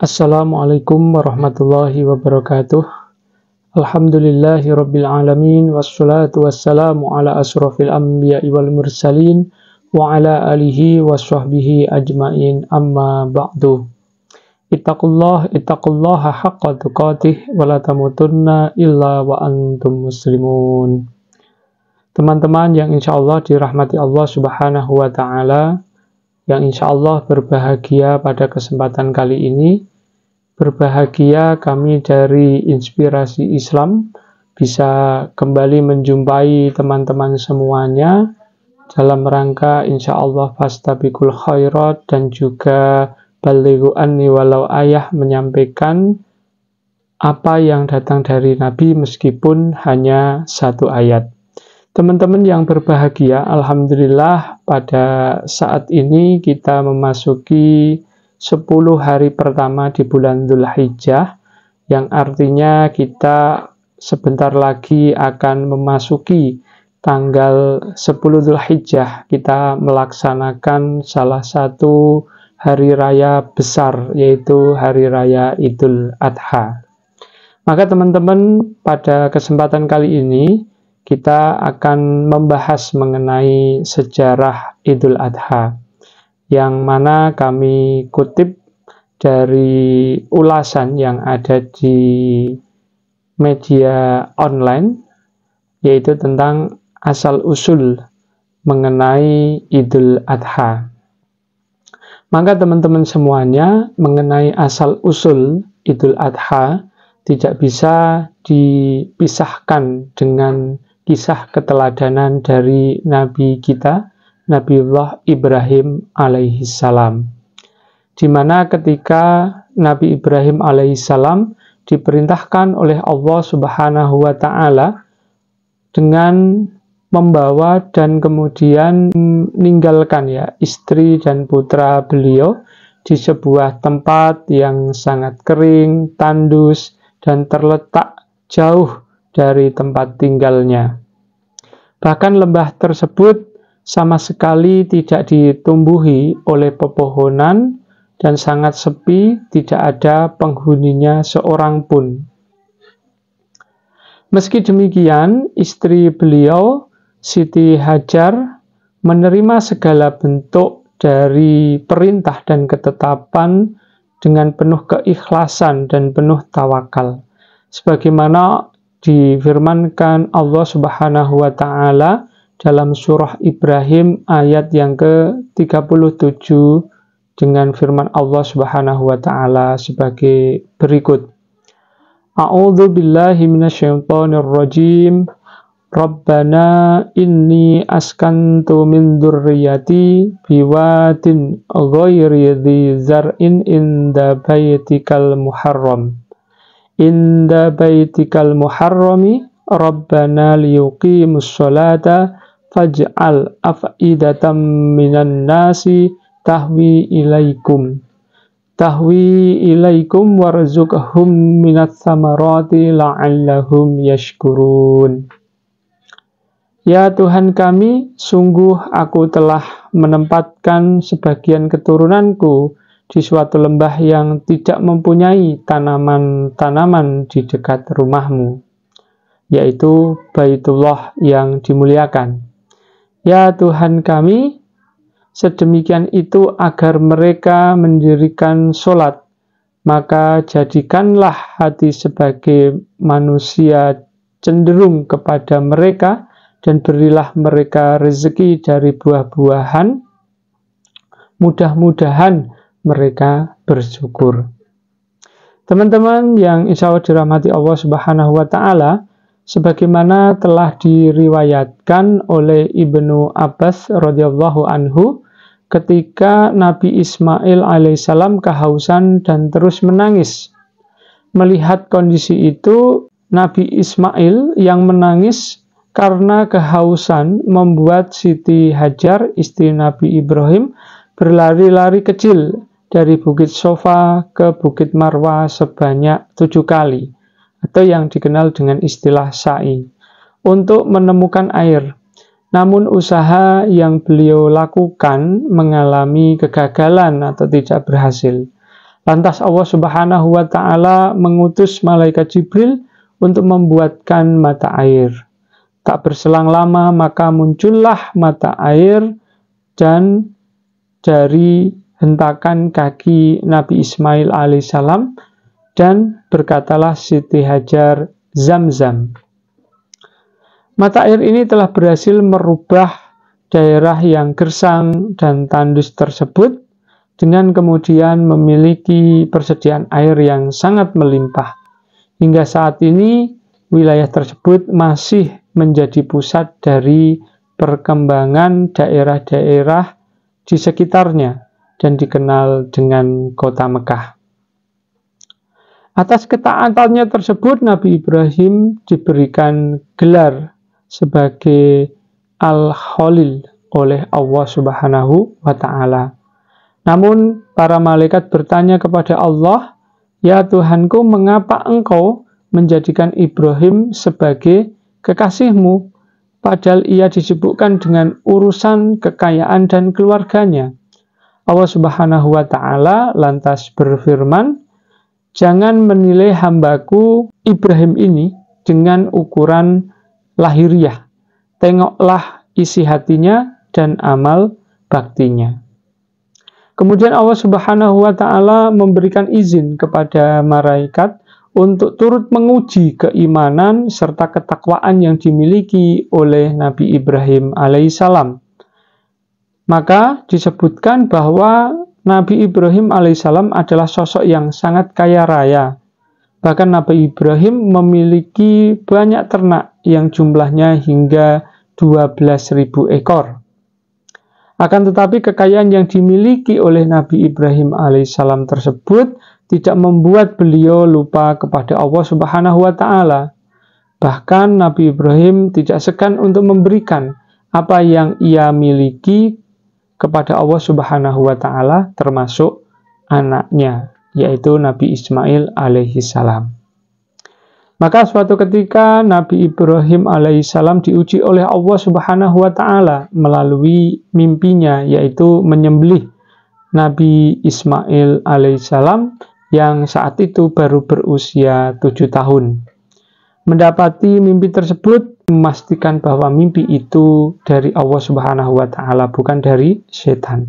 Assalamualaikum warahmatullahi wabarakatuh. Alhamdulillahi rabbil alamin. Wassalatu wassalamu ala asrafil anbiya'i wal mursalin wa ala alihi wa sahbihi ajmain, amma ba'du. Ittaqullaha haqqa tuqatih wa la tamutunna illa wa antum muslimun. Teman-teman yang insyaallah dirahmati Allah subhanahu wa ta'ala, yang insyaallah berbahagia pada kesempatan kali ini. Berbahagia kami dari Inspirasi Islam bisa kembali menjumpai teman-teman semuanya dalam rangka insyaallah fastabiqul khairat dan juga balighu anni walau ayah, menyampaikan apa yang datang dari Nabi meskipun hanya satu ayat. Teman-teman yang berbahagia, alhamdulillah pada saat ini kita memasuki 10 hari pertama di bulan Dzulhijjah, yang artinya kita sebentar lagi akan memasuki tanggal 10 Dzulhijjah. Kita melaksanakan salah satu hari raya besar, yaitu hari raya Idul Adha. Maka teman-teman, pada kesempatan kali ini kita akan membahas mengenai sejarah Idul Adha, yang mana kami kutip dari ulasan yang ada di media online, yaitu tentang asal-usul mengenai Idul Adha. Maka teman-teman semuanya, mengenai asal-usul Idul Adha tidak bisa dipisahkan dengan kisah keteladanan dari Nabi kita, Nabiullah Ibrahim alaihissalam, di mana ketika Nabi Ibrahim alaihissalam diperintahkan oleh Allah subhanahu wa ta'ala dengan membawa dan kemudian meninggalkan istri dan putra beliau di sebuah tempat yang sangat kering, tandus, dan terletak jauh dari tempat tinggalnya. Bahkan lembah tersebut sama sekali tidak ditumbuhi oleh pepohonan dan sangat sepi, tidak ada penghuninya seorang pun. Meski demikian, istri beliau, Siti Hajar, menerima segala bentuk dari perintah dan ketetapan dengan penuh keikhlasan dan penuh tawakal. Sebagaimana difirmankan Allah Subhanahu wa ta'ala dalam surah Ibrahim ayat yang ke-37 dengan firman Allah Subhanahu wa ta'ala sebagai berikut. A'udzu billahi minasyaitonir rajim. Rabbana inni askantu min dzurriyyati biwadin ghairi dzi zar'in inda baitikal muharram. Inda baitikal muharrami Rabbana liyuqimus sholata faj'al af'idatam minan nasi tahwi ilaikum warzuqhum minats samarati la'allahum yashkurun. Ya Tuhan kami, sungguh aku telah menempatkan sebagian keturunanku di suatu lembah yang tidak mempunyai tanaman-tanaman di dekat rumahmu, yaitu Baitullah yang dimuliakan. Ya Tuhan kami, sedemikian itu agar mereka mendirikan sholat, maka jadikanlah hati sebagai manusia cenderung kepada mereka, dan berilah mereka rezeki dari buah-buahan, mudah-mudahan mereka bersyukur. Teman-teman yang insya Allah dirahmati Allah Subhanahu wa ta'ala, sebagaimana telah diriwayatkan oleh Ibnu Abbas radhiyallahu anhu, ketika Nabi Ismail alaihissalam kehausan dan terus menangis. Melihat kondisi itu, Nabi Ismail yang menangis karena kehausan membuat Siti Hajar, istri Nabi Ibrahim, berlari-lari kecil dari Bukit Sofa ke Bukit Marwah sebanyak 7 kali, atau yang dikenal dengan istilah sa'i, untuk menemukan air. Namun usaha yang beliau lakukan mengalami kegagalan atau tidak berhasil. Lantas Allah Subhanahu wa Ta'ala mengutus malaikat Jibril untuk membuatkan mata air. Tak berselang lama maka muncullah mata air dan dari hentakan kaki Nabi Ismail alaihissalam, dan berkatalah Siti Hajar, Zam-zam. Mata air ini telah berhasil merubah daerah yang gersang dan tandus tersebut dengan kemudian memiliki persediaan air yang sangat melimpah. Hingga saat ini, wilayah tersebut masih menjadi pusat dari perkembangan daerah-daerah di sekitarnya dan dikenal dengan kota Mekah. Atas ketaatannya tersebut, Nabi Ibrahim diberikan gelar sebagai Al-Khalil oleh Allah Subhanahu wa Ta'ala. Namun, para malaikat bertanya kepada Allah, "Ya Tuhanku, mengapa engkau menjadikan Ibrahim sebagai kekasihmu, padahal ia disibukkan dengan urusan kekayaan dan keluarganya?" Allah Subhanahu wa Ta'ala lantas berfirman, "Jangan menilai hambaku Ibrahim ini dengan ukuran lahiriah. Tengoklah isi hatinya dan amal baktinya." Kemudian Allah Subhanahu wa Ta'ala memberikan izin kepada malaikat untuk turut menguji keimanan serta ketakwaan yang dimiliki oleh Nabi Ibrahim alaihissalam. Maka disebutkan bahwa Nabi Ibrahim alaihissalam adalah sosok yang sangat kaya raya. Bahkan Nabi Ibrahim memiliki banyak ternak yang jumlahnya hingga 12.000 ekor. Akan tetapi kekayaan yang dimiliki oleh Nabi Ibrahim alaihissalam tersebut tidak membuat beliau lupa kepada Allah Subhanahu wa Ta'ala. Bahkan Nabi Ibrahim tidak segan untuk memberikan apa yang ia miliki kepada Allah Subhanahu wa Ta'ala, termasuk anaknya, yaitu Nabi Ismail alaihissalam. Maka suatu ketika Nabi Ibrahim alaihissalam diuji oleh Allah Subhanahu wa Ta'ala melalui mimpinya, yaitu menyembelih Nabi Ismail alaihissalam yang saat itu baru berusia 7 tahun. Mendapati mimpi tersebut, memastikan bahwa mimpi itu dari Allah Subhanahu wa Ta'ala, bukan dari setan.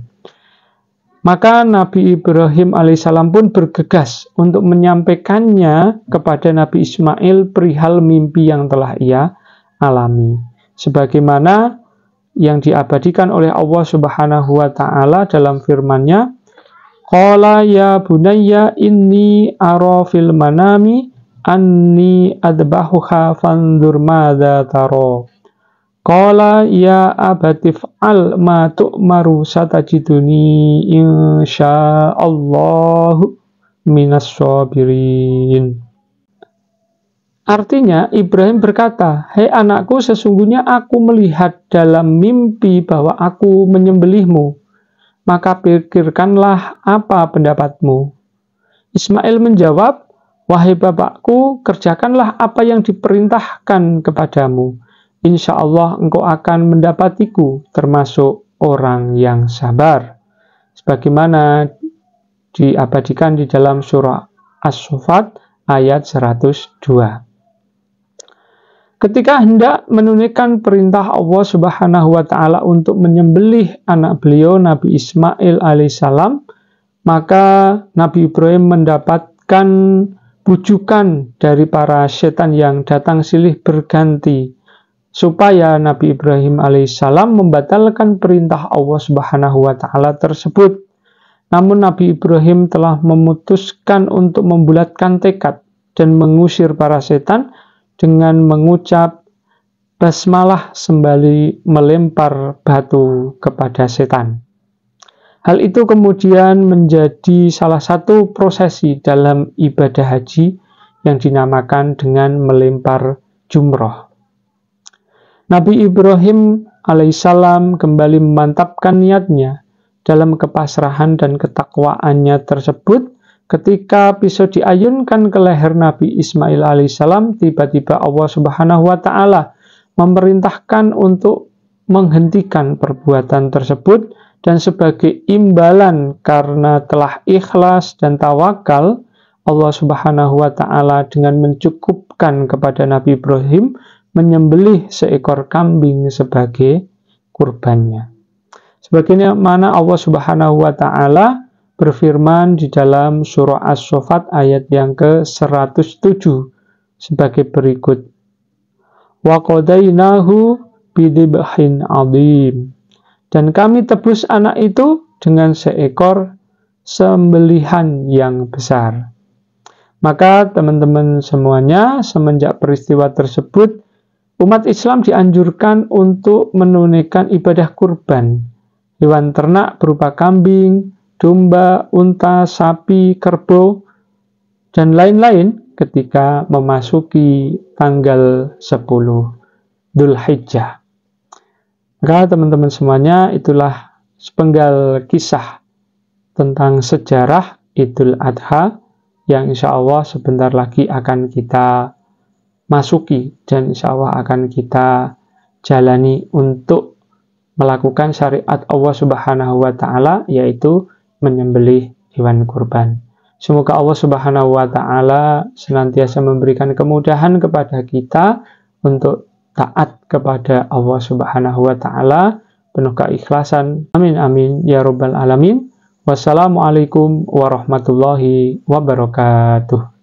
Maka Nabi Ibrahim alaihissalam pun bergegas untuk menyampaikannya kepada Nabi Ismail perihal mimpi yang telah ia alami. Sebagaimana yang diabadikan oleh Allah Subhanahu wa Ta'ala dalam firman-Nya, "Qala ya bunayya inni ara fil manami anni adbahuha fandur madza tara." Qala ya abatif al ma tu'maru satajiduni insyaallahu minas sabirin. Artinya Ibrahim berkata, "Hei anakku, sesungguhnya aku melihat dalam mimpi bahwa aku menyembelihmu. Maka pikirkanlah apa pendapatmu." Ismail menjawab, "Wahai bapakku, kerjakanlah apa yang diperintahkan kepadamu. Insya Allah engkau akan mendapatiku termasuk orang yang sabar." Sebagaimana diabadikan di dalam surah As-Saffat ayat 102. Ketika hendak menunaikan perintah Allah Subhanahu wa Ta'ala untuk menyembelih anak beliau Nabi Ismail alaihissalam, maka Nabi Ibrahim mendapatkan bujukan dari para setan yang datang silih berganti supaya Nabi Ibrahim alaihissalam membatalkan perintah Allah Subhanahu wa Ta'ala tersebut. Namun Nabi Ibrahim telah memutuskan untuk membulatkan tekad dan mengusir para setan dengan mengucap basmalah sembari melempar batu kepada setan. Hal itu kemudian menjadi salah satu prosesi dalam ibadah haji yang dinamakan dengan melempar jumroh. Nabi Ibrahim alaihissalam kembali memantapkan niatnya dalam kepasrahan dan ketakwaannya tersebut. Ketika pisau diayunkan ke leher Nabi Ismail alaihissalam, tiba-tiba Allah Subhanahu wa Ta'ala memerintahkan untuk menghentikan perbuatan tersebut Dan sebagai imbalan karena telah ikhlas dan tawakal, Allah Subhanahu wa Ta'ala dengan mencukupkan kepada Nabi Ibrahim menyembelih seekor kambing sebagai kurbannya. Sebagaimana Allah Subhanahu wa Ta'ala berfirman di dalam surah As-Saffat ayat yang ke-107 sebagai berikut. Wa qadainahu bidibhin adzim. Dan kami tebus anak itu dengan seekor sembelihan yang besar. Maka teman-teman semuanya, semenjak peristiwa tersebut, umat Islam dianjurkan untuk menunaikan ibadah kurban. Hewan ternak berupa kambing, domba, unta, sapi, kerbau, dan lain-lain ketika memasuki tanggal 10 Dzulhijjah. Maka teman-teman semuanya, itulah sepenggal kisah tentang sejarah Idul Adha yang insya Allah sebentar lagi akan kita masuki dan insya Allah akan kita jalani untuk melakukan syariat Allah Subhanahu wa Ta'ala, yaitu menyembelih hewan kurban. Semoga Allah Subhanahu wa Ta'ala senantiasa memberikan kemudahan kepada kita untuk taat kepada Allah Subhanahu wa Ta'ala, penuh keikhlasan. Amin amin ya rabbal alamin. Wassalamualaikum warahmatullahi wabarakatuh.